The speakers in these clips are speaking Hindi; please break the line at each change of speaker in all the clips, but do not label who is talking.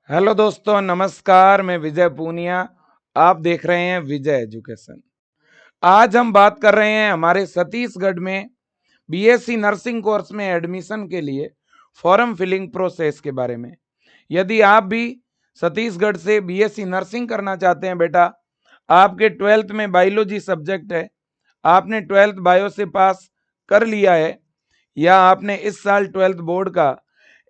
हेलो दोस्तों, नमस्कार। मैं विजय पूनिया। आप देख रहे हैं विजय एजुकेशन। आज हम बात कर रहे हैं हमारे छत्तीसगढ़ में बीएससी नर्सिंग कोर्स में एडमिशन के लिए फॉर्म फिलिंग प्रोसेस के बारे में। यदि आप भी छत्तीसगढ़ से बीएससी नर्सिंग करना चाहते हैं बेटा, आपके 12th में बायोलॉजी सब्जेक्ट है, आपने 12th बायो से पास कर लिया है या आपने इस साल 12th बोर्ड का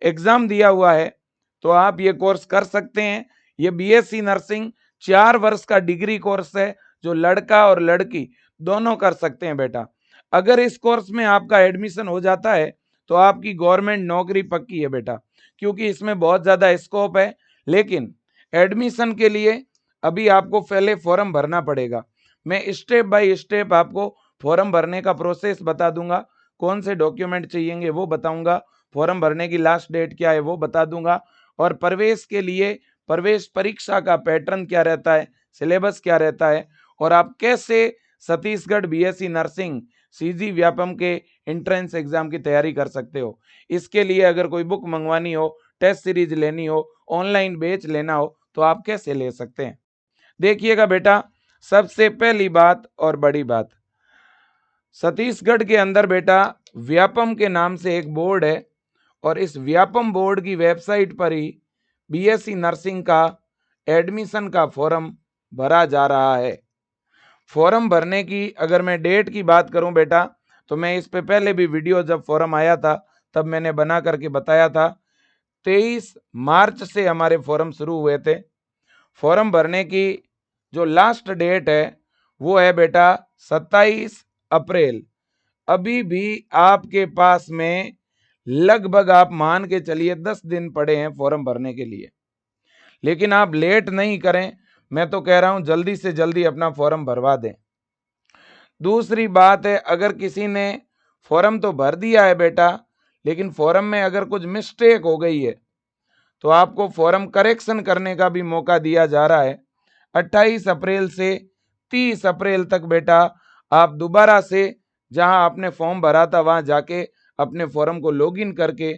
एग्जाम दिया हुआ है, तो आप ये कोर्स कर सकते हैं। ये बीएससी नर्सिंग 4 वर्ष का डिग्री कोर्स है जो लड़का और लड़की दोनों कर सकते हैं बेटा। अगर इस कोर्स में आपका एडमिशन हो जाता है तो आपकी गवर्नमेंट नौकरी पक्की है बेटा, क्योंकि इसमें बहुत ज़्यादा स्कोप है। लेकिन एडमिशन के लिए अभी आपको पहले फॉर्म भरना पड़ेगा। मैं स्टेप बाय स्टेप आपको फॉर्म भरने का प्रोसेस बता दूंगा, कौन से डॉक्यूमेंट चाहिएंगे वो बताऊंगा, फॉर्म भरने की लास्ट डेट क्या है वो बता दूंगा, और प्रवेश के लिए प्रवेश परीक्षा का पैटर्न क्या रहता है, सिलेबस क्या रहता है, और आप कैसे Chhattisgarh BSc nursing CG Vyapam के एंट्रेंस एग्जाम की तैयारी कर सकते हो। इसके लिए अगर कोई बुक मंगवानी हो, टेस्ट सीरीज लेनी हो, ऑनलाइन बैच लेना हो, तो आप कैसे ले सकते हैं। देखिएगा बेटा, सबसे पहली बात और बड़ी बात, छत्तीसगढ़ के अंदर बेटा व्यापम के नाम से एक बोर्ड है, और इस व्यापम बोर्ड की वेबसाइट पर ही बीएससी नर्सिंग का एडमिशन का फॉर्म भरा जा रहा है। फॉर्म भरने की अगर मैं डेट की बात करूं बेटा, तो मैं इस पे पहले भी वीडियो जब फॉर्म आया था तब मैंने बना करके बताया था। 23 मार्च से हमारे फॉर्म शुरू हुए थे। फॉर्म भरने की जो लास्ट डेट है वो है बेटा 27 अप्रैल। अभी भी आपके पास में लगभग आप मान के चलिए 10 दिन पड़े हैं फॉर्म भरने के लिए। लेकिन आप लेट नहीं करें, मैं तो कह रहा हूं जल्दी से जल्दी अपना फॉर्म भरवा दें। दूसरी बात है, अगर किसी ने फॉर्म तो भर दिया है बेटा, लेकिन फॉर्म में अगर कुछ मिस्टेक हो गई है तो आपको फॉर्म करेक्शन करने का भी मौका दिया जा रहा है। 28 अप्रैल से 30 अप्रैल तक बेटा आप दोबारा से जहां आपने फॉर्म भरा था वहां जाके अपने फॉर्म को लॉगिन करके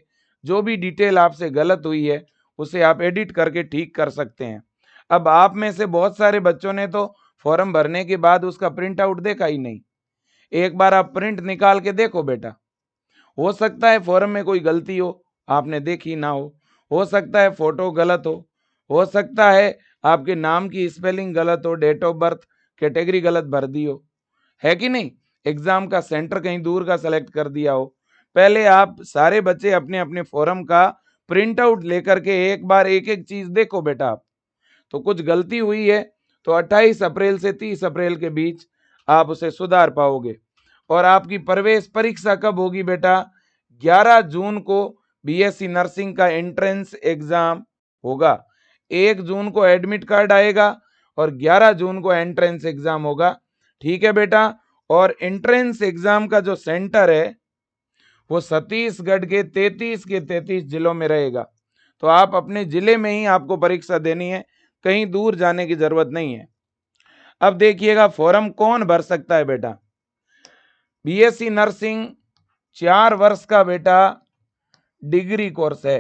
जो भी डिटेल आपसे गलत हुई है उसे आप एडिट करके ठीक कर सकते हैं। अब आप में से बहुत सारे बच्चों ने तो फॉर्म भरने के बाद उसका प्रिंट आउट देखा ही नहीं। एक बार आप प्रिंट निकाल के देखो बेटा, हो सकता है फॉर्म में कोई गलती हो, आपने देखी ना हो सकता है फोटो गलत हो सकता है आपके नाम की स्पेलिंग गलत हो, डेट ऑफ बर्थ कैटेगरी गलत भर दी हो, है कि नहीं, एग्जाम का सेंटर कहीं दूर का सेलेक्ट कर दिया हो। पहले आप सारे बच्चे अपने अपने फॉर्म का प्रिंट आउट लेकर के एक बार एक एक चीज देखो बेटा। आप तो कुछ गलती हुई है तो 28 अप्रैल से 30 अप्रैल के बीच आप उसे सुधार पाओगे। और आपकी प्रवेश परीक्षा कब होगी बेटा? 11 जून को बीएससी नर्सिंग का एंट्रेंस एग्जाम होगा। 1 जून को एडमिट कार्ड आएगा और 11 जून को एंट्रेंस एग्जाम होगा। ठीक है बेटा। और एंट्रेंस एग्जाम का जो सेंटर है वो छत्तीसगढ़ के 33 जिलों में रहेगा। तो आप अपने जिले में ही आपको परीक्षा देनी है, कहीं दूर जाने की जरूरत नहीं है। अब देखिएगा फॉर्म कौन भर सकता है बेटा। बीएससी नर्सिंग 4 वर्ष का बेटा डिग्री कोर्स है।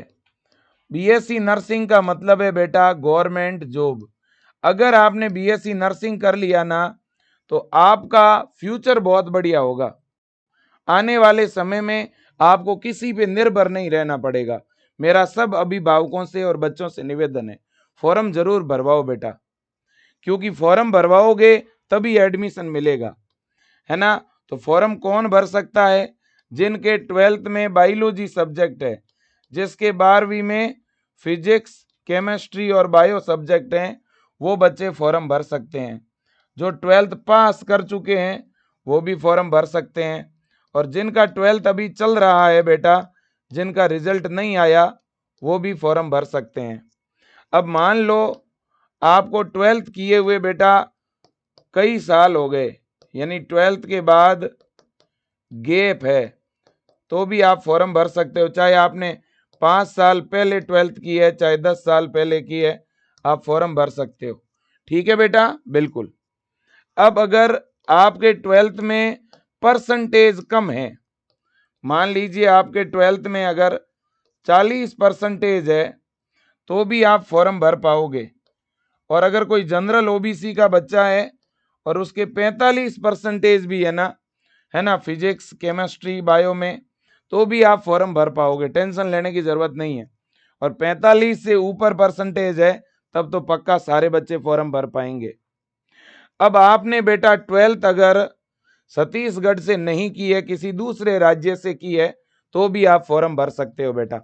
बीएससी नर्सिंग का मतलब है बेटा गवर्नमेंट जॉब। अगर आपने बीएससी नर्सिंग कर लिया ना तो आपका फ्यूचर बहुत बढ़िया होगा। आने वाले समय में आपको किसी पे निर्भर नहीं रहना पड़ेगा। मेरा सब अभिभावकों से और बच्चों से निवेदन है, फॉर्म जरूर भरवाओ बेटा, क्योंकि फॉर्म भरवाओगे तभी एडमिशन मिलेगा, है ना। तो फॉर्म कौन भर सकता है? जिनके 12th में बायोलॉजी सब्जेक्ट है, जिसके 12वीं में फिजिक्स केमिस्ट्री और बायो सब्जेक्ट हैं, वो बच्चे फॉर्म भर सकते हैं। जो 12th पास कर चुके हैं वो भी फॉर्म भर सकते हैं। और जिनका 12th अभी चल रहा है बेटा, जिनका रिजल्ट नहीं आया, वो भी फॉर्म भर सकते हैं। अब मान लो आपको 12th किए हुए बेटा कई साल हो गए, यानी 12th के बाद गैप है, तो भी आप फॉर्म भर सकते हो। चाहे आपने 5 साल पहले 12th की है, चाहे 10 साल पहले की है, आप फॉर्म भर सकते हो। ठीक है बेटा, बिल्कुल। अब अगर आपके 12th में परसेंटेज कम है, मान लीजिए आपके 12th में अगर 40% है, तो भी आप फॉर्म भर पाओगे। और अगर कोई जनरल ओबीसी का बच्चा है और उसके 45% भी है ना फिजिक्स केमिस्ट्री बायो में, तो भी आप फॉर्म भर पाओगे, टेंशन लेने की जरूरत नहीं है। और 45 से ऊपर परसेंटेज है तब तो पक्का सारे बच्चे फॉर्म भर पाएंगे। अब आपने बेटा 12th अगर छत्तीसगढ़ से नहीं की है, किसी दूसरे राज्य से की है, तो भी आप फॉर्म भर सकते हो बेटा।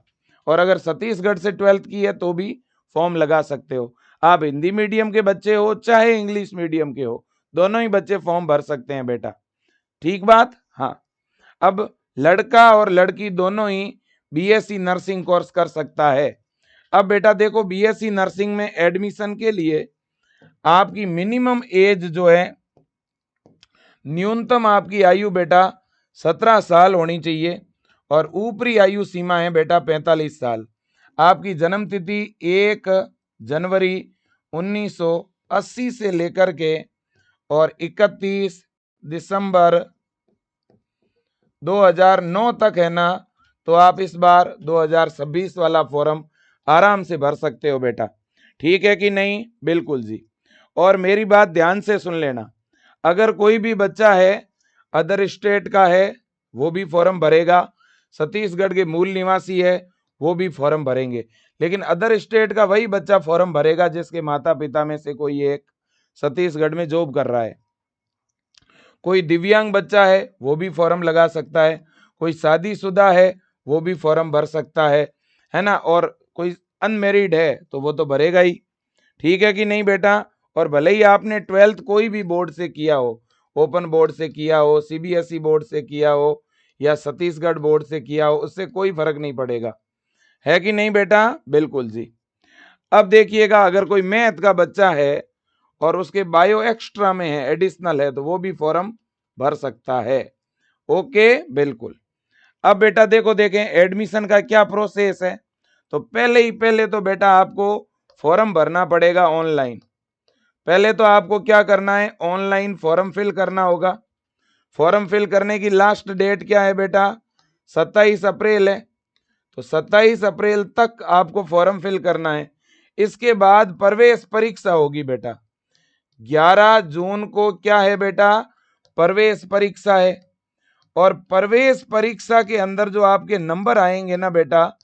और अगर छत्तीसगढ़ से 12th की है तो भी फॉर्म लगा सकते हो। आप हिंदी मीडियम के बच्चे हो चाहे इंग्लिश मीडियम के हो, दोनों ही बच्चे फॉर्म भर सकते हैं बेटा। ठीक बात। हाँ, अब लड़का और लड़की दोनों ही बीएससी नर्सिंग कोर्स कर सकता है। अब बेटा देखो, बीएससी नर्सिंग में एडमिशन के लिए आपकी मिनिमम एज जो है, न्यूनतम आपकी आयु बेटा 17 साल होनी चाहिए और ऊपरी आयु सीमा है बेटा 45 साल। आपकी जन्म तिथि 1 जनवरी 1980 से लेकर के और 31 दिसंबर 2009 तक है ना, तो आप इस बार 2026 वाला फॉर्म आराम से भर सकते हो बेटा। ठीक है कि नहीं? बिल्कुल जी। और मेरी बात ध्यान से सुन लेना, अगर कोई भी बच्चा है अदर स्टेट का है वो भी फॉर्म भरेगा, छत्तीसगढ़ के मूल निवासी है वो भी फॉर्म भरेंगे, लेकिन अदर स्टेट का वही बच्चा फॉर्म भरेगा जिसके माता पिता में से कोई एक छत्तीसगढ़ में जॉब कर रहा है। कोई दिव्यांग बच्चा है वो भी फॉर्म लगा सकता है, कोई शादीशुदा है वो भी फॉर्म भर सकता है ना, और कोई अनमेरिड है तो वो तो भरेगा ही। ठीक है कि नहीं बेटा? और भले ही आपने 12th कोई भी बोर्ड से किया हो, ओपन बोर्ड से किया हो, सीबीएसई बोर्ड से किया हो या छत्तीसगढ़ बोर्ड से किया हो, उससे कोई फर्क नहीं पड़ेगा। है कि नहीं बेटा? बिल्कुल जी। अब देखिएगा, अगर कोई मैथ का बच्चा है और उसके बायो एक्स्ट्रा में है, एडिशनल है, तो वो भी फॉर्म भर सकता है। ओके, बिल्कुल। अब बेटा देखो, देखें एडमिशन का क्या प्रोसेस है। तो पहले तो बेटा आपको फॉर्म भरना पड़ेगा ऑनलाइन। पहले तो आपको क्या करना है, ऑनलाइन फॉर्म फिल करना होगा। फॉर्म फिल करने की लास्ट डेट क्या है बेटा? 27 अप्रैल है। तो 27 अप्रैल तक आपको फॉर्म फिल करना है। इसके बाद प्रवेश परीक्षा होगी बेटा। 11 जून को क्या है बेटा? प्रवेश परीक्षा है। और प्रवेश परीक्षा के अंदर जो आपके नंबर आएंगे ना बेटा,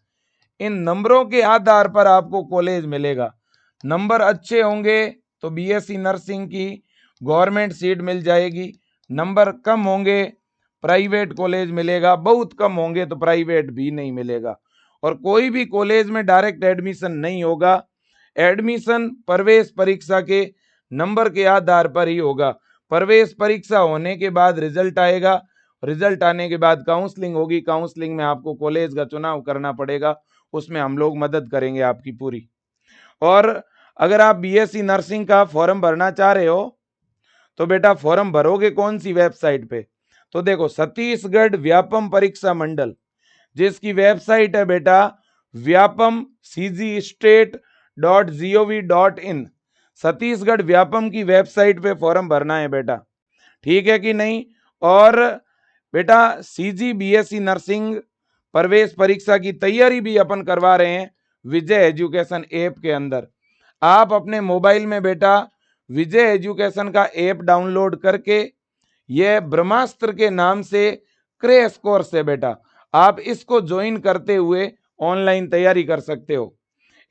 इन नंबरों के आधार पर आपको कॉलेज मिलेगा। नंबर अच्छे होंगे तो बीएससी नर्सिंग की गवर्नमेंट सीट मिल जाएगी, नंबर कम होंगे प्राइवेट कॉलेज मिलेगा, बहुत कम होंगे तो प्राइवेट भी नहीं मिलेगा। और कोई भी कॉलेज में डायरेक्ट एडमिशन नहीं होगा, एडमिशन प्रवेश परीक्षा के नंबर के आधार पर ही होगा। प्रवेश परीक्षा होने के बाद रिजल्ट आएगा, रिजल्ट आने के बाद काउंसलिंग होगी, काउंसलिंग में आपको कॉलेज का चुनाव करना पड़ेगा, उसमें हम लोग मदद करेंगे आपकी पूरी। और अगर आप बीएससी नर्सिंग का फॉर्म भरना चाह रहे हो तो बेटा फॉर्म भरोगे कौन सी वेबसाइट पे? तो देखो, छत्तीसगढ़ व्यापम परीक्षा मंडल, जिसकी वेबसाइट है बेटा व्यापम cgstate.gov.in। छत्तीसगढ़ व्यापम की वेबसाइट पे फॉर्म भरना है बेटा। ठीक है कि नहीं? और बेटा सीजी बीएससी नर्सिंग प्रवेश परीक्षा की तैयारी भी अपन करवा रहे हैं विजय एजुकेशन ऐप के अंदर। आप अपने मोबाइल में बेटा विजय एजुकेशन का ऐप डाउनलोड करके, यह ब्रह्मास्त्र के नाम से क्रैश कोर्स है बेटा, आप इसको ज्वाइन करते हुए ऑनलाइन तैयारी कर सकते हो।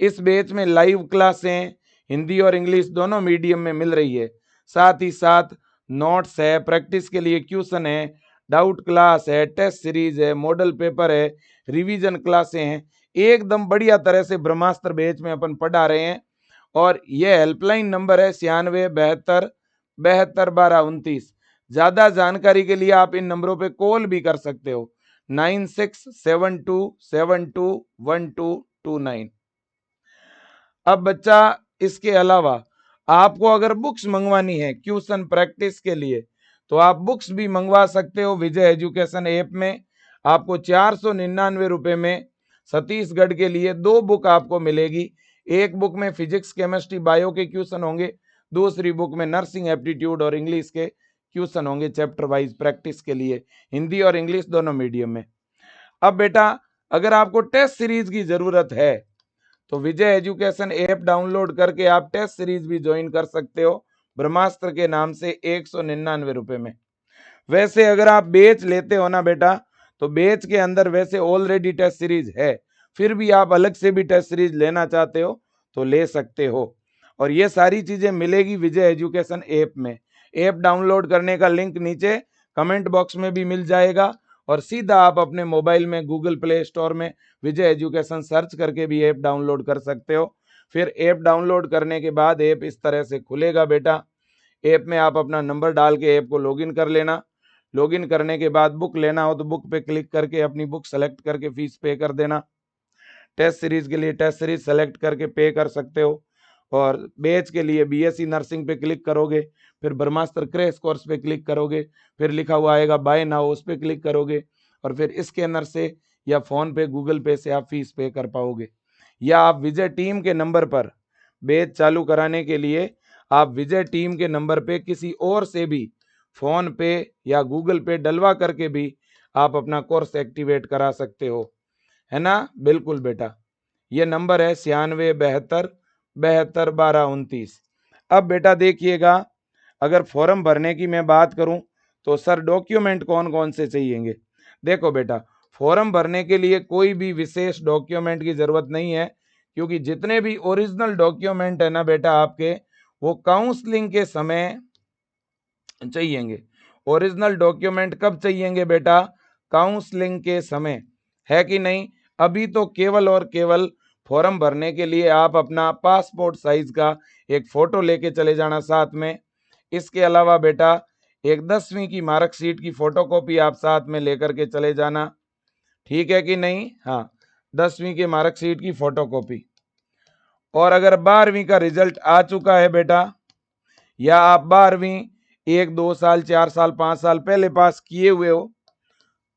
इस बैच में लाइव क्लासें हिंदी और इंग्लिश दोनों मीडियम में मिल रही है, साथ ही साथ नोट्स है, प्रैक्टिस के लिए क्वेश्चन है, डाउट क्लास है, टेस्ट सीरीज है, मॉडल पेपर है, रिवीजन क्लासें हैं। एकदम बढ़िया तरह से ब्रह्मास्त्र बैच में अपन पढ़ा रहे हैं। और ये हेल्पलाइन नंबर है 9672 72 12 29। ज्यादा जानकारी के लिए आप इन नंबरों पे कॉल भी कर सकते हो, 9672721229। अब बच्चा, इसके अलावा आपको अगर बुक्स मंगवानी है क्वेश्चन प्रैक्टिस के लिए, तो आप बुक्स भी मंगवा सकते हो विजय एजुकेशन ऐप में। आपको 499 रुपए में छत्तीसगढ़ के लिए 2 बुक आपको मिलेगी। एक बुक में फिजिक्स केमिस्ट्री बायो के क्वेश्चन होंगे, दूसरी बुक में नर्सिंग एप्टीट्यूड और इंग्लिश के क्वेश्चन होंगे चैप्टर वाइज प्रैक्टिस के लिए, हिंदी और इंग्लिश दोनों मीडियम में। अब बेटा अगर आपको टेस्ट सीरीज की जरूरत है तो विजय एजुकेशन ऐप डाउनलोड करके आप टेस्ट सीरीज भी ज्वाइन कर सकते हो ब्रह्मास्त्र के नाम से 199 रुपए में। वैसे अगर आप बेच लेते हो ना बेटा, तो बेच के अंदर वैसे ऑलरेडी टेस्ट सीरीज है, फिर भी आप अलग से भी टेस्ट सीरीज लेना चाहते हो तो ले सकते हो। और ये सारी चीजें मिलेगी विजय एजुकेशन ऐप में। ऐप डाउनलोड करने का लिंक नीचे कमेंट बॉक्स में भी मिल जाएगा, और सीधा आप अपने मोबाइल में गूगल प्ले स्टोर में विजय एजुकेशन सर्च करके भी ऐप डाउनलोड कर सकते हो। फिर ऐप डाउनलोड करने के बाद ऐप इस तरह से खुलेगा बेटा। ऐप में आप अपना नंबर डाल के ऐप को लॉगिन कर लेना। लॉगिन करने के बाद बुक लेना हो तो बुक पे क्लिक करके अपनी बुक सेलेक्ट करके फीस पे कर देना। टेस्ट सीरीज के लिए टेस्ट सीरीज सेलेक्ट करके पे कर सकते हो, और बैच के लिए बीएससी नर्सिंग पे क्लिक करोगे, फिर ब्रह्मास्त्र क्रैश कोर्स पे क्लिक करोगे, फिर लिखा हुआ आएगा बाय नाउ, उस पे क्लिक करोगे, और फिर स्कैनर से या फोन पे गूगल पे से आप फीस पे कर पाओगे। या आप विजय टीम के नंबर पर बैच चालू कराने के लिए आप विजय टीम के नंबर पे किसी और से भी फोन पे या गूगल पे डलवा करके भी आप अपना कोर्स एक्टिवेट करा सकते हो, है ना। बिल्कुल बेटा, ये नंबर है 9672721229। अब बेटा देखिएगा, अगर फॉर्म भरने की मैं बात करूं तो सर डॉक्यूमेंट कौन कौन से चाहिएंगे। देखो बेटा, फॉर्म भरने के लिए कोई भी विशेष डॉक्यूमेंट की जरूरत नहीं है, क्योंकि जितने भी ओरिजिनल डॉक्यूमेंट है ना बेटा आपके, वो काउंसलिंग के समय चाहिएंगे। ओरिजिनल डॉक्यूमेंट कब चाहिएंगे बेटा? काउंसलिंग के समय, है कि नहीं। अभी तो केवल और केवल फॉर्म भरने के लिए आप अपना पासपोर्ट साइज का एक फोटो लेके चले जाना साथ में। इसके अलावा बेटा एक 10वीं की मार्कशीट की फोटोकॉपी आप साथ में लेकर के चले जाना, ठीक है कि नहीं। हाँ, 10वीं के मार्कशीट की फोटोकॉपी। और अगर 12वीं का रिजल्ट आ चुका है बेटा, या आप 12वीं 1-2 साल 4 साल 5 साल पहले पास किए हुए हो,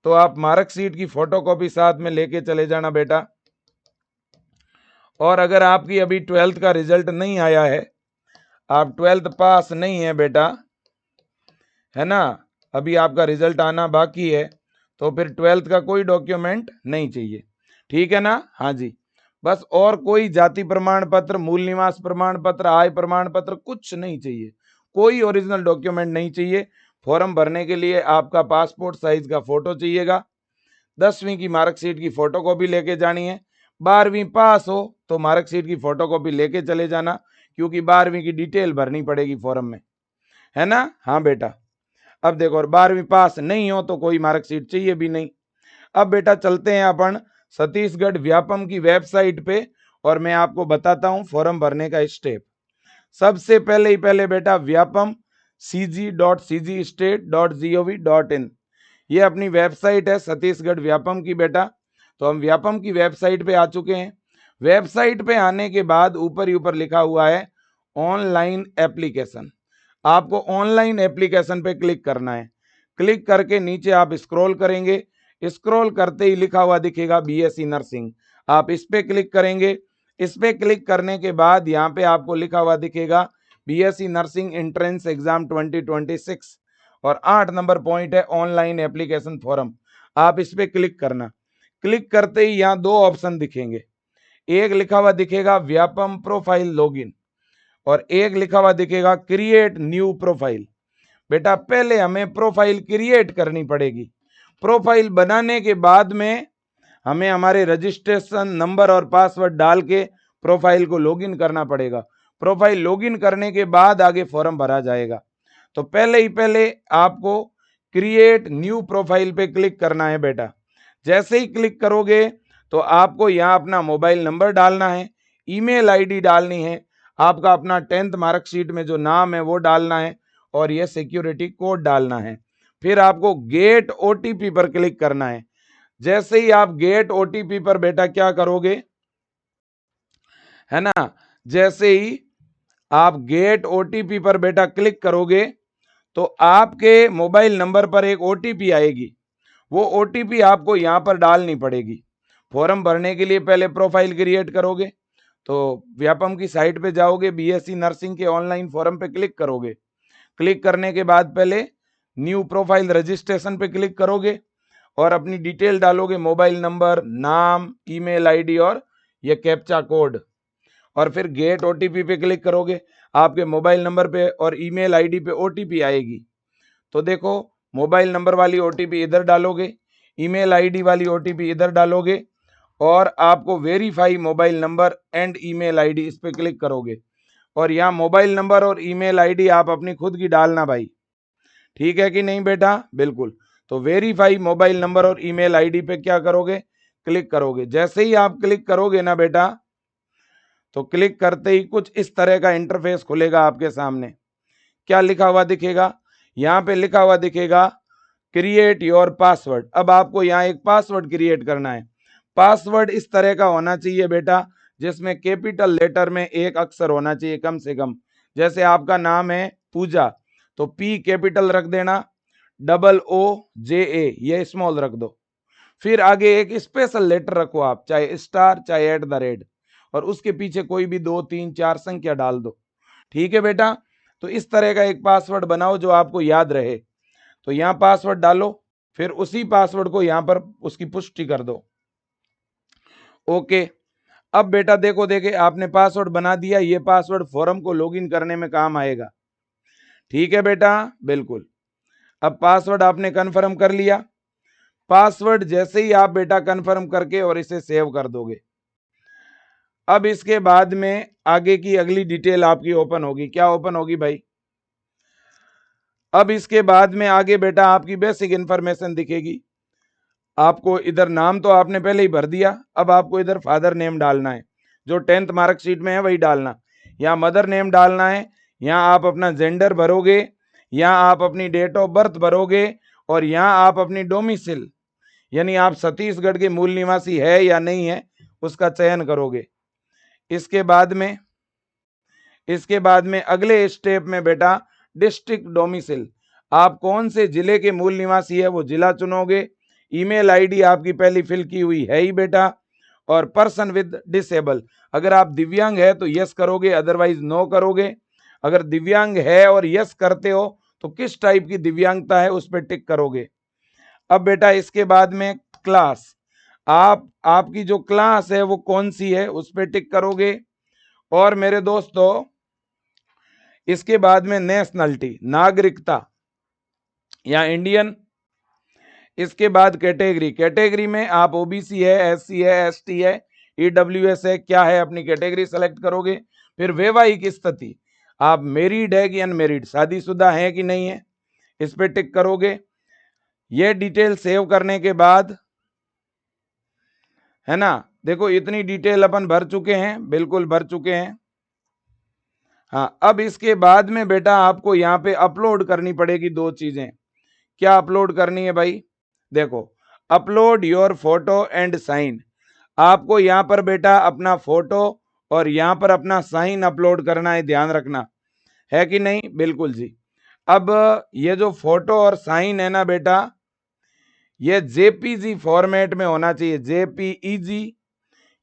तो आप मार्कशीट की फोटोकॉपी साथ में लेके चले जाना बेटा। और अगर आपकी अभी 12th का रिजल्ट नहीं आया है, आप 12th पास नहीं है बेटा, है ना, अभी आपका रिजल्ट आना बाकी है, तो फिर 12th का कोई डॉक्यूमेंट नहीं चाहिए, ठीक है ना। हाँ जी, बस और कोई जाति प्रमाण पत्र, मूल निवास प्रमाण पत्र, आय प्रमाण पत्र कुछ नहीं चाहिए, कोई ओरिजिनल डॉक्यूमेंट नहीं चाहिए। फॉर्म भरने के लिए आपका पासपोर्ट साइज का फोटो चाहिएगा, 10वीं की मार्कशीट की फोटोकॉपी लेके जानी है। 12वीं पास हो तो मार्कशीट की फोटोकॉपी लेके चले जाना, क्योंकि 12वीं की डिटेल भरनी पड़ेगी फॉर्म में, है ना। हाँ बेटा, अब देखो, और 12वीं पास नहीं हो तो कोई मार्कशीट चाहिए भी नहीं। अब बेटा चलते हैं अपन छत्तीसगढ़ व्यापम की वेबसाइट पे, और मैं आपको बताता हूं फॉर्म भरने का स्टेप। सबसे पहले बेटा व्यापम cg.cgstate.gov.in, ये अपनी वेबसाइट है छत्तीसगढ़ व्यापम की बेटा। तो हम व्यापम की वेबसाइट पे आ चुके हैं। वेबसाइट पे आने के बाद ऊपर ही ऊपर लिखा हुआ है ऑनलाइन एप्लीकेशन, आपको ऑनलाइन एप्लीकेशन पे क्लिक करना है। क्लिक करके नीचे आप स्क्रॉल करेंगे, स्क्रॉल करते ही लिखा हुआ दिखेगा बीएससी नर्सिंग, आप इस पे क्लिक करेंगे। इस पे क्लिक करने के बाद यहाँ पे आपको लिखा हुआ दिखेगा बीएससी नर्सिंग एंट्रेंस एग्जाम 2026, और 8 नंबर पॉइंट है ऑनलाइन एप्लीकेशन फॉर्म, आप इस पे क्लिक करना। क्लिक करते ही यहाँ 2 ऑप्शन दिखेंगे, एक लिखा हुआ दिखेगा व्यापम प्रोफाइल लॉगिन, और एक लिखा हुआ दिखेगा क्रिएट न्यू प्रोफाइल। बेटा पहले हमें प्रोफाइल क्रिएट करनी पड़ेगी। प्रोफाइल बनाने के बाद में हमें हमारे रजिस्ट्रेशन नंबर और पासवर्ड डाल के प्रोफाइल को लॉगिन करना पड़ेगा। प्रोफाइल लॉगिन करने के बाद आगे फॉर्म भरा जाएगा। तो पहले आपको क्रिएट न्यू प्रोफाइल पे क्लिक करना है बेटा। जैसे ही क्लिक करोगे तो आपको यहाँ अपना मोबाइल नंबर डालना है, ईमेल आईडी डालनी है, आपका अपना 10th मार्कशीट में जो नाम है वो डालना है, और ये सिक्योरिटी कोड डालना है। फिर आपको गेट ओटीपी पर क्लिक करना है। जैसे ही आप गेट ओटीपी पर बेटा क्या करोगे, है ना, जैसे ही आप गेट ओटीपी पर बेटा क्लिक करोगे तो आपके मोबाइल नंबर पर एक ओटीपी आएगी। वो ओटीपी आपको यहां पर डालनी पड़ेगी। फॉर्म भरने के लिए पहले प्रोफाइल क्रिएट करोगे तो व्यापम की साइट पे जाओगे, बीएससी नर्सिंग के ऑनलाइन फॉर्म पे क्लिक करोगे। क्लिक करने के बाद पहले न्यू प्रोफाइल रजिस्ट्रेशन पे क्लिक करोगे और अपनी डिटेल डालोगे, मोबाइल नंबर, नाम, ईमेल आईडी और ये कैप्चा कोड, और फिर गेट ओटीपी पे क्लिक करोगे, आपके मोबाइल नंबर पे और ईमेल आईडी पे ओटीपी आएगी। तो देखो, मोबाइल नंबर वाली ओटीपी इधर डालोगे, ईमेल आईडी वाली ओटीपी इधर डालोगे, और आपको verify mobile number and email ID इस पे क्लिक करोगे, और यहाँ मोबाइल नंबर और ईमेल आईडी आप अपनी खुद की डालना भाई, ठीक है कि नहीं बेटा? बिल्कुल। तो वेरीफाई मोबाइल नंबर और ईमेल आईडी पे क्या करोगे? क्लिक करोगे। जैसे ही आप क्लिक करोगे ना बेटा, तो क्लिक करते ही कुछ इस तरह का इंटरफेस खुलेगा आपके सामने। क्या लिखा हुआ दिखेगा? यहाँ पे लिखा हुआ दिखेगा क्रिएट योर पासवर्ड। अब आपको यहाँ एक पासवर्ड क्रिएट करना है। पासवर्ड इस तरह का होना चाहिए बेटा, जिसमें कैपिटल लेटर में एक अक्षर होना चाहिए कम से कम। जैसे आपका नाम है पूजा, तो पी कैपिटल रख देना, OOJA ये स्मॉल रख दो, फिर आगे एक स्पेशल लेटर रखो आप, चाहे स्टार चाहे @ और उसके पीछे कोई भी 2 3 4 संख्या डाल दो। ठीक है बेटा? तो इस तरह का एक पासवर्ड बनाओ जो आपको याद रहे। तो यहाँ पासवर्ड डालो, फिर उसी पासवर्ड को यहाँ पर उसकी पुष्टि कर दो। ओके, अब बेटा देखो, देखे आपने पासवर्ड बना दिया, ये पासवर्ड फॉर्म को लॉगिन करने में काम आएगा। ठीक है बेटा? बिल्कुल। अब पासवर्ड आपने कंफर्म कर लिया। पासवर्ड जैसे ही आप बेटा कंफर्म करके और इसे सेव कर दोगे, अब इसके बाद में आगे की अगली डिटेल आपकी ओपन होगी। क्या ओपन होगी भाई? अब इसके बाद में आगे बेटा आपकी बेसिक इंफॉर्मेशन दिखेगी। आपको इधर नाम तो आपने पहले ही भर दिया, अब आपको इधर फादर नेम डालना है, जो 10th मार्कशीट में है वही डालना। यहाँ मदर नेम डालना है, यहाँ आप अपना जेंडर भरोगे, यहाँ आप अपनी डेट ऑफ बर्थ भरोगे, और यहाँ आप अपनी डोमिसिल यानी आप छत्तीसगढ़ के मूल निवासी है या नहीं है उसका चयन करोगे। इसके बाद में अगले स्टेप में बेटा डिस्ट्रिक्ट डोमिसिल, आप कौन से जिले के मूल निवासी है वो जिला चुनोगे। ईमेल आईडी आपकी पहली फिल की हुई है ही बेटा, और पर्सन विद डिसेबल, अगर आप दिव्यांग है तो यस करोगे, अदरवाइज नो करोगे। अगर दिव्यांग है और यस करते हो तो किस टाइप की दिव्यांगता है उस पर टिक करोगे। अब बेटा इसके बाद में क्लास, आपकी जो क्लास है वो कौन सी है उस पर टिक करोगे। और मेरे दोस्तों इसके बाद में नेशनलिटी, नागरिकता या इंडियन। इसके बाद कैटेगरी में आप ओबीसी है, एससी है, एसटी है, ईडब्ल्यूएस है, क्या है अपनी कैटेगरी सेलेक्ट करोगे। फिर वैवाहिक स्थिति, आप मैरिड है कि अनमैरिड, शादीशुदा है कि नहीं है, इस पे टिक करोगे। ये डिटेल सेव करने के बाद, है ना, देखो इतनी डिटेल अपन भर चुके हैं, बिल्कुल भर चुके हैं। हाँ, अब इसके बाद में बेटा आपको यहाँ पे अपलोड करनी पड़ेगी 2 चीजें। क्या अपलोड करनी है भाई? देखो, upload your photo and sign, आपको यहाँ पर बेटा अपना फोटो और यहाँ पर अपना साइन अपलोड करना है, ध्यान रखना, है कि नहीं? बिल्कुल जी। अब ये जो फोटो और साइन है ना बेटा, ये जेपीजी फॉर्मेट में होना चाहिए, जेपीईजी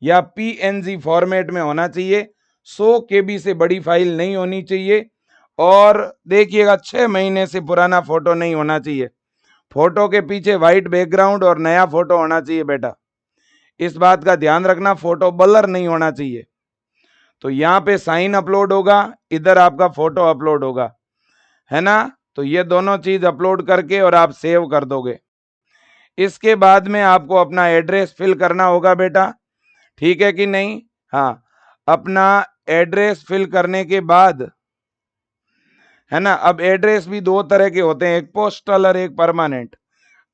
या पीएनजी फॉर्मेट में होना चाहिए। 100 KB से बड़ी फाइल नहीं होनी चाहिए, और देखिएगा 6 महीने से पुराना फोटो नहीं होना चाहिए। फोटो के पीछे व्हाइट बैकग्राउंड और नया फोटो होना चाहिए बेटा, इस बात का ध्यान रखना, फोटो ब्लर नहीं होना चाहिए। तो यहाँ पे साइन अपलोड होगा, इधर आपका फोटो अपलोड होगा, है ना? तो ये दोनों चीज अपलोड करके और आप सेव कर दोगे। इसके बाद में आपको अपना एड्रेस फिल करना होगा बेटा, ठीक है कि नहीं? हाँ, अपना एड्रेस फिल करने के बाद, है ना, अब एड्रेस भी 2 तरह के होते हैं, एक पोस्टल और एक परमानेंट।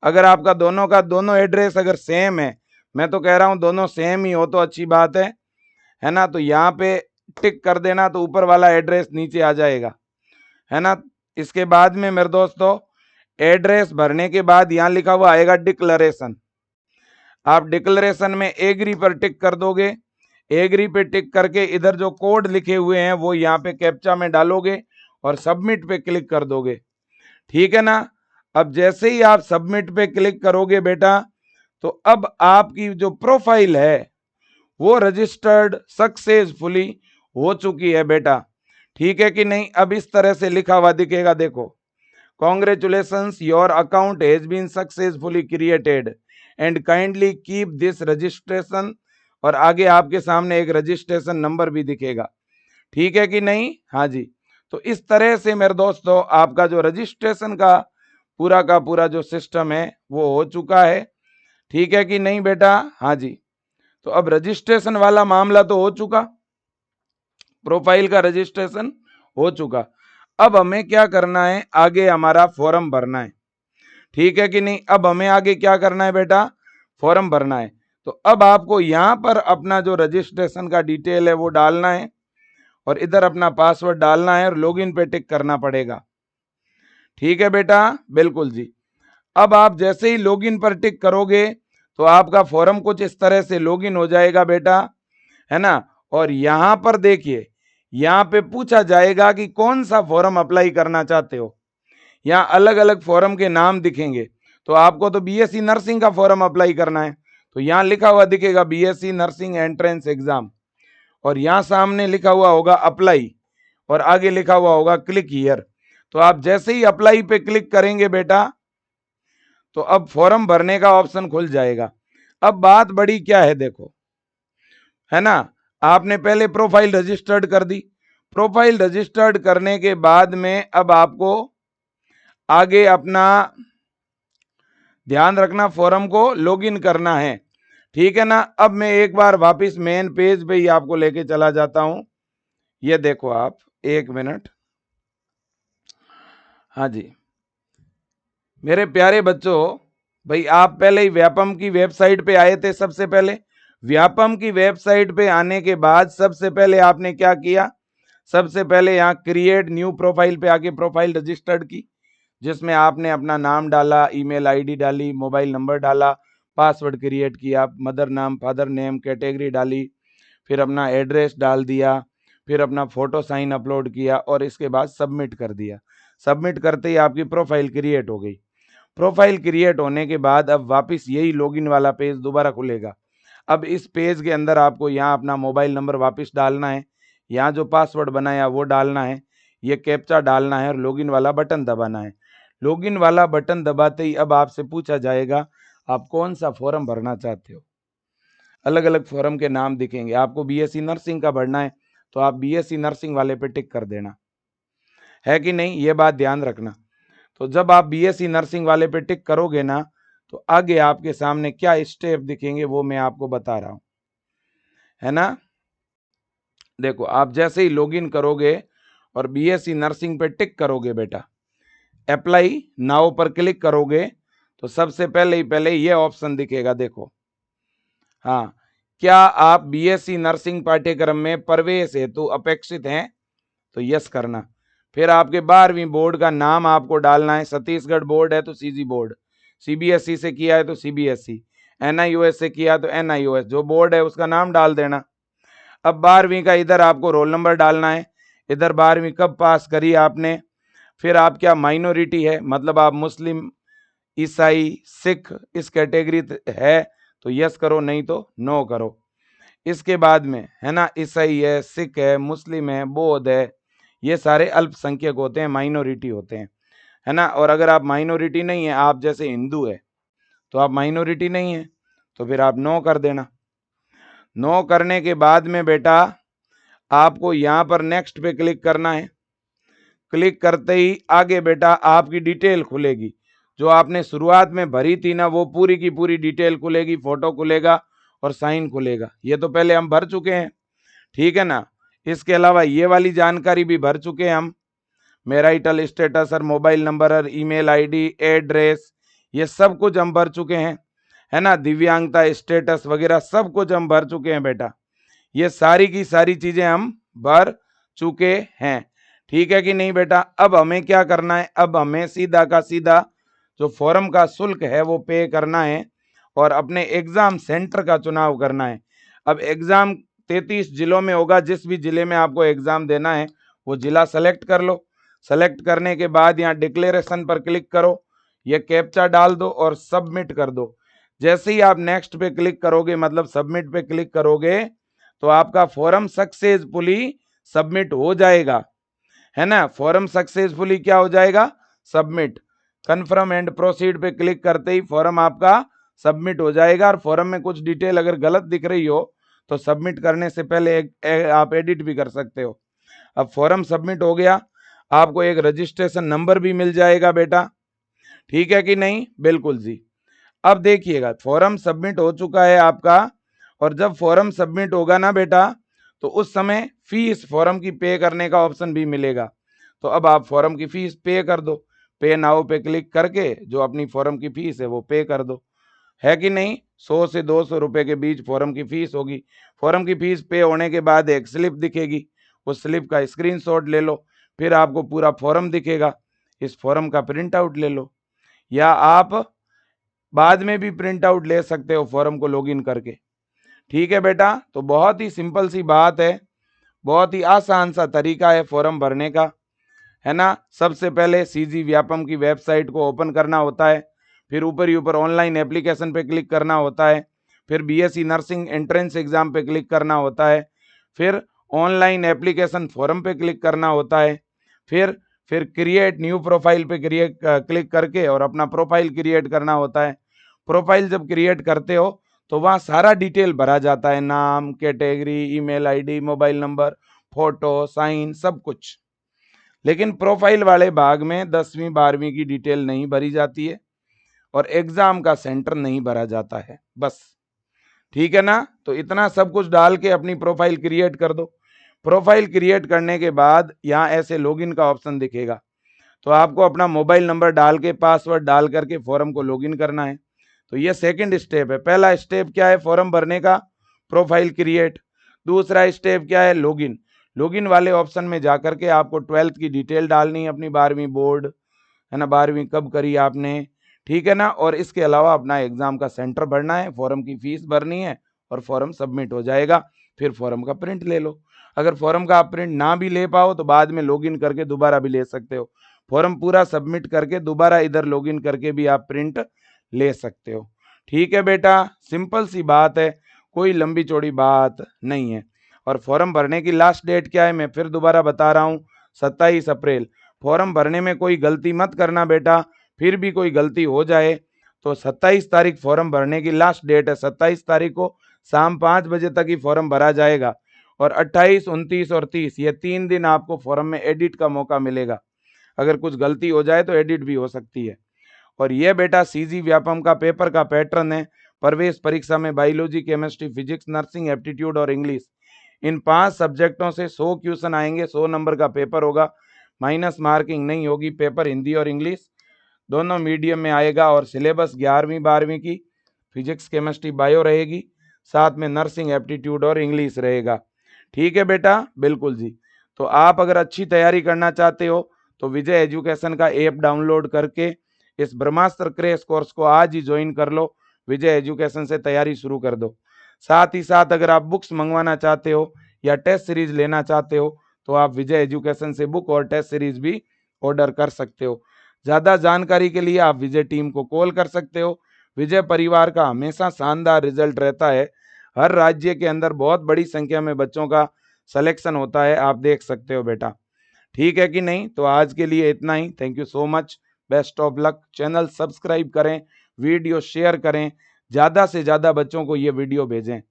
अगर आपका दोनों का दोनों एड्रेस अगर सेम है, मैं तो कह रहा हूं दोनों सेम ही हो तो अच्छी बात है ना, तो यहाँ पे टिक कर देना, तो ऊपर वाला एड्रेस नीचे आ जाएगा, है ना। इसके बाद में मेरे दोस्तों एड्रेस भरने के बाद यहाँ लिखा हुआ आएगा डिक्लेरेशन, आप डिक्लेरेशन में एग्री पर टिक कर दोगे। एग्री पे टिक करके इधर जो कोड लिखे हुए हैं वो यहाँ पे कैप्चा में डालोगे और सबमिट पे क्लिक कर दोगे, ठीक है ना। अब जैसे ही आप सबमिट पे क्लिक करोगे बेटा, तो अब आपकी जो प्रोफाइल है वो रजिस्टर्ड सक्सेसफुली हो चुकी है बेटा, ठीक है कि नहीं। अब इस तरह से लिखा हुआ दिखेगा, देखो, congratulations your account has been successfully created and kindly keep this registration और आगे आपके सामने एक रजिस्ट्रेशन नंबर भी दिखेगा। ठीक है कि नहीं? हाँ जी। तो इस तरह से मेरे दोस्तों आपका जो रजिस्ट्रेशन का पूरा जो सिस्टम है वो हो चुका है। ठीक है कि नहीं बेटा? हाँ जी। तो अब रजिस्ट्रेशन वाला मामला तो हो चुका, प्रोफाइल का रजिस्ट्रेशन हो चुका। अब हमें क्या करना है? आगे हमारा फॉर्म भरना है। ठीक है कि नहीं? अब हमें आगे क्या करना है बेटा? फॉर्म भरना है। तो अब आपको यहां पर अपना जो रजिस्ट्रेशन का डिटेल है वो डालना है और इधर अपना पासवर्ड डालना है और लॉगिन पे टिक करना पड़ेगा। ठीक है बेटा? बिल्कुल जी। अब आप जैसे ही लॉगिन पर टिक करोगे तो आपका फॉर्म कुछ इस तरह से लॉगिन हो जाएगा बेटा, है ना। और यहां पर देखिए, यहां पे पूछा जाएगा कि कौन सा फॉर्म अप्लाई करना चाहते हो। यहाँ अलग अलग फॉर्म के नाम दिखेंगे। तो आपको तो बीएससी नर्सिंग का फॉर्म अप्लाई करना है, तो यहाँ लिखा हुआ दिखेगा बीएससी नर्सिंग एंट्रेंस एग्जाम, और यहाँ सामने लिखा हुआ होगा अप्लाई और आगे लिखा हुआ होगा क्लिक हियर। तो आप जैसे ही अप्लाई पे क्लिक करेंगे बेटा तो अब फॉर्म भरने का ऑप्शन खुल जाएगा। अब बात बड़ी क्या है देखो, है ना। आपने पहले प्रोफाइल रजिस्टर्ड कर दी। प्रोफाइल रजिस्टर्ड करने के बाद में अब आपको आगे अपना ध्यान रखना, फॉर्म को लॉगिन करना है। ठीक है ना। अब मैं एक बार वापस मेन पेज पे ही आपको लेके चला जाता हूं। ये देखो आप, एक मिनट। हाँ जी मेरे प्यारे बच्चों, भाई आप पहले ही व्यापम की वेबसाइट पे आए थे। सबसे पहले व्यापम की वेबसाइट पे आने के बाद सबसे पहले आपने क्या किया? सबसे पहले यहाँ क्रिएट न्यू प्रोफाइल पे आके प्रोफाइल रजिस्टर्ड की, जिसमें आपने अपना नाम डाला, ईमेल आईडी डाली, मोबाइल नंबर डाला, पासवर्ड क्रिएट किया, मदर नाम, फादर नेम, कैटेगरी डाली, फिर अपना एड्रेस डाल दिया, फिर अपना फोटो साइन अपलोड किया और इसके बाद सबमिट कर दिया। सबमिट करते ही आपकी प्रोफाइल क्रिएट हो गई। प्रोफाइल क्रिएट होने के बाद अब वापस यही लॉगिन वाला पेज दोबारा खुलेगा। अब इस पेज के अंदर आपको यहाँ अपना मोबाइल नंबर वापस डालना है, यहाँ जो पासवर्ड बनाया वो डालना है, ये कैप्चा डालना है और लॉगिन वाला बटन दबाना है। लॉगिन वाला बटन दबाते ही अब आपसे पूछा जाएगा आप कौन सा फॉर्म भरना चाहते हो। अलग अलग फॉर्म के नाम दिखेंगे। आपको बीएससी नर्सिंग का भरना है तो आप बीएससी नर्सिंग वाले पे टिक कर देना, है कि नहीं? ये बात ध्यान रखना। तो जब आप बीएससी नर्सिंग वाले पे टिक करोगे ना तो आगे आपके सामने क्या स्टेप दिखेंगे वो मैं आपको बता रहा हूं, है ना। देखो आप जैसे ही लॉगिन करोगे और बीएससी नर्सिंग पे टिक करोगे बेटा, अप्लाई नाउ पर क्लिक करोगे तो सबसे पहले ये ऑप्शन दिखेगा। देखो हाँ, क्या आप बीएससी नर्सिंग पाठ्यक्रम में प्रवेश हेतु अपेक्षित हैं? तो यस करना। फिर आपके 12वीं बोर्ड का नाम आपको डालना है। छत्तीसगढ़ बोर्ड है तो सीजी बोर्ड, सीबीएसई से किया है तो सीबीएसई, एनआईओएस से किया तो एनआईओएस, जो बोर्ड है उसका नाम डाल देना। अब 12वीं का इधर आपको रोल नंबर डालना है, इधर 12वीं कब पास करी आपने, फिर आप क्या माइनॉरिटी है, मतलब आप मुस्लिम, ईसाई, सिख इस कैटेगरी है तो यस करो, नहीं तो नो करो। इसके बाद में है ना, ईसाई है, सिख है, मुस्लिम है, बौद्ध है, ये सारे अल्पसंख्यक होते हैं, माइनॉरिटी होते हैं, है ना। और अगर आप माइनॉरिटी नहीं है, आप जैसे हिंदू है तो आप माइनॉरिटी नहीं है, तो फिर आप नो कर देना। नो करने के बाद में बेटा आपको यहाँ पर नेक्स्ट पे क्लिक करना है। क्लिक करते ही आगे बेटा आपकी डिटेल खुलेगी, जो आपने शुरुआत में भरी थी ना वो पूरी की पूरी डिटेल खुलेगी, फोटो खुलेगा और साइन खुलेगा। ये तो पहले हम भर चुके हैं, ठीक है ना। इसके अलावा ये वाली जानकारी भी भर चुके हैं हम, मैरिटल स्टेटस और मोबाइल नंबर और ईमेल आईडी, एड्रेस, ये सब कुछ हम भर चुके हैं, है ना। दिव्यांगता स्टेटस वगैरह सब कुछ हम भर चुके हैं बेटा। ये सारी की सारी चीजें हम भर चुके हैं, ठीक है कि नहीं बेटा। अब हमें क्या करना है? अब हमें सीधा का सीधा जो फॉर्म का शुल्क है वो पे करना है और अपने एग्जाम सेंटर का चुनाव करना है। अब एग्जाम 33 जिलों में होगा, जिस भी जिले में आपको एग्जाम देना है वो जिला सेलेक्ट कर लो। सेलेक्ट करने के बाद यहाँ डिक्लेरेशन पर क्लिक करो, ये कैप्चा डाल दो और सबमिट कर दो। जैसे ही आप नेक्स्ट पे क्लिक करोगे, मतलब सबमिट पे क्लिक करोगे, तो आपका फॉर्म सक्सेसफुली सबमिट हो जाएगा, है ना। फॉर्म सक्सेसफुली क्या हो जाएगा? सबमिट। कन्फर्म एंड प्रोसीड पे क्लिक करते ही फॉर्म आपका सबमिट हो जाएगा। और फॉर्म में कुछ डिटेल अगर गलत दिख रही हो तो सबमिट करने से पहले आप एडिट भी कर सकते हो। अब फॉर्म सबमिट हो गया, आपको एक रजिस्ट्रेशन नंबर भी मिल जाएगा बेटा, ठीक है कि नहीं? बिल्कुल जी। अब देखिएगा फॉर्म सबमिट हो चुका है आपका, और जब फॉर्म सबमिट होगा ना बेटा, तो उस समय फीस फॉर्म की पे करने का ऑप्शन भी मिलेगा। तो अब आप फॉर्म की फीस पे कर दो, पे नाउ पे क्लिक करके जो अपनी फॉर्म की फीस है वो पे कर दो, है कि नहीं? 100 से 200 रुपए के बीच फॉर्म की फीस होगी। फॉर्म की फीस पे होने के बाद एक स्लिप दिखेगी, उस स्लिप का स्क्रीनशॉट ले लो, फिर आपको पूरा फॉर्म दिखेगा, इस फॉर्म का प्रिंट आउट ले लो, या आप बाद में भी प्रिंट आउट ले सकते हो फॉर्म को लॉगिन करके, ठीक है बेटा? तो बहुत ही सिंपल सी बात है, बहुत ही आसान सा तरीका है फॉर्म भरने का, है ना? सबसे पहले सीजी व्यापम की वेबसाइट को ओपन करना होता है, फिर ऊपर ही ऊपर ऑनलाइन एप्लीकेशन पे क्लिक करना होता है, फिर बीएससी नर्सिंग एंट्रेंस एग्जाम पे क्लिक करना होता है, फिर ऑनलाइन एप्लीकेशन फॉर्म पे क्लिक करना होता है, फिर क्रिएट न्यू प्रोफाइल पे क्लिक करके और अपना प्रोफाइल क्रिएट करना होता है। प्रोफाइल जब क्रिएट करते हो तो वहाँ सारा डिटेल भरा जाता है, नाम, category, email ID, mobile number, photo, sign, सब कुछ। लेकिन प्रोफाइल वाले भाग में 10वीं 12वीं की डिटेल नहीं भरी जाती है और एग्जाम का सेंटर नहीं भरा जाता है, बस, ठीक है ना? तो इतना सब कुछ डाल के अपनी प्रोफाइल क्रिएट कर दो। प्रोफाइल क्रिएट करने के बाद यहाँ ऐसे लॉगिन का ऑप्शन दिखेगा, तो आपको अपना मोबाइल नंबर डाल के पासवर्ड डाल करके फॉर्म को लॉगिन करना है। तो ये सेकंड स्टेप है। पहला स्टेप क्या है फॉर्म भरने का? Profile create. दूसरा स्टेप क्या है? लॉगिन। लॉगिन वाले ऑप्शन में जाकर के आपको 12th की डिटेल डालनी है, अपनी 12वीं बोर्ड, है ना, 12वीं कब करी आपने, ठीक है ना? और इसके अलावा अपना एग्जाम का सेंटर भरना है, फॉर्म की फीस भरनी है और फॉर्म सबमिट हो जाएगा। फिर फॉर्म का प्रिंट ले लो। अगर फॉर्म का आप प्रिंट ना भी ले पाओ तो बाद में लॉगिन करके दोबारा भी ले सकते हो। फॉर्म पूरा सबमिट करके दोबारा इधर लॉगिन करके भी आप प्रिंट ले सकते हो, ठीक है बेटा? सिंपल सी बात है, कोई लंबी चौड़ी बात नहीं है। और फॉर्म भरने की लास्ट डेट क्या है, मैं फिर दोबारा बता रहा हूँ, 27 अप्रैल। फॉर्म भरने में कोई गलती मत करना बेटा, फिर भी कोई गलती हो जाए तो 27 तारीख फॉर्म भरने की लास्ट डेट है। 27 तारीख को शाम 5 बजे तक ही फॉर्म भरा जाएगा और 28, 29 और 30 ये 3 दिन आपको फॉर्म में एडिट का मौका मिलेगा। अगर कुछ गलती हो जाए तो एडिट भी हो सकती है। और ये बेटा सीजी व्यापम का पेपर का पैटर्न है। प्रवेश परीक्षा में biology, chemistry, physics, nursing, aptitude और इंग्लिश, इन 5 सब्जेक्टों से 100 क्वेश्चन आएंगे, 100 नंबर का पेपर होगा, माइनस मार्किंग नहीं होगी। पेपर हिंदी और इंग्लिश दोनों मीडियम में आएगा और सिलेबस 11वीं 12वीं की फिजिक्स, केमिस्ट्री, बायो रहेगी, साथ में नर्सिंग, एप्टीट्यूड और इंग्लिश रहेगा, ठीक है बेटा? बिल्कुल जी। तो आप अगर अच्छी तैयारी करना चाहते हो तो विजय एजुकेशन का ऐप डाउनलोड करके इस ब्रह्मास्त्र क्रैश कोर्स को आज ही ज्वाइन कर लो। विजय एजुकेशन से तैयारी शुरू कर दो। साथ ही साथ अगर आप बुक्स मंगवाना चाहते हो या टेस्ट सीरीज लेना चाहते हो तो आप विजय एजुकेशन से बुक और टेस्ट सीरीज भी ऑर्डर कर सकते हो। ज़्यादा जानकारी के लिए आप विजय टीम को कॉल कर सकते हो। विजय परिवार का हमेशा शानदार रिजल्ट रहता है। हर राज्य के अंदर बहुत बड़ी संख्या में बच्चों का सिलेक्शन होता है, आप देख सकते हो बेटा, ठीक है कि नहीं? तो आज के लिए इतना ही। Thank you so much, best of luck. Channel subscribe करें, वीडियो शेयर करें, ज़्यादा से ज़्यादा बच्चों को ये वीडियो भेजें।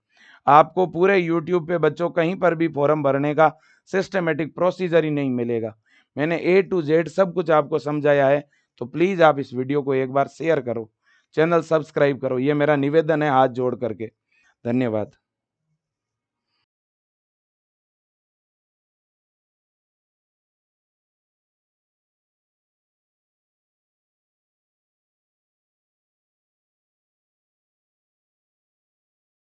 आपको पूरे यूट्यूब पे बच्चों कहीं पर भी फॉर्म भरने का सिस्टमेटिक प्रोसीजर ही नहीं मिलेगा। मैंने A to Z सब कुछ आपको समझाया है। तो प्लीज़ आप इस वीडियो को एक बार शेयर करो, चैनल सब्सक्राइब करो, ये मेरा निवेदन है हाथ जोड़ करके। धन्यवाद।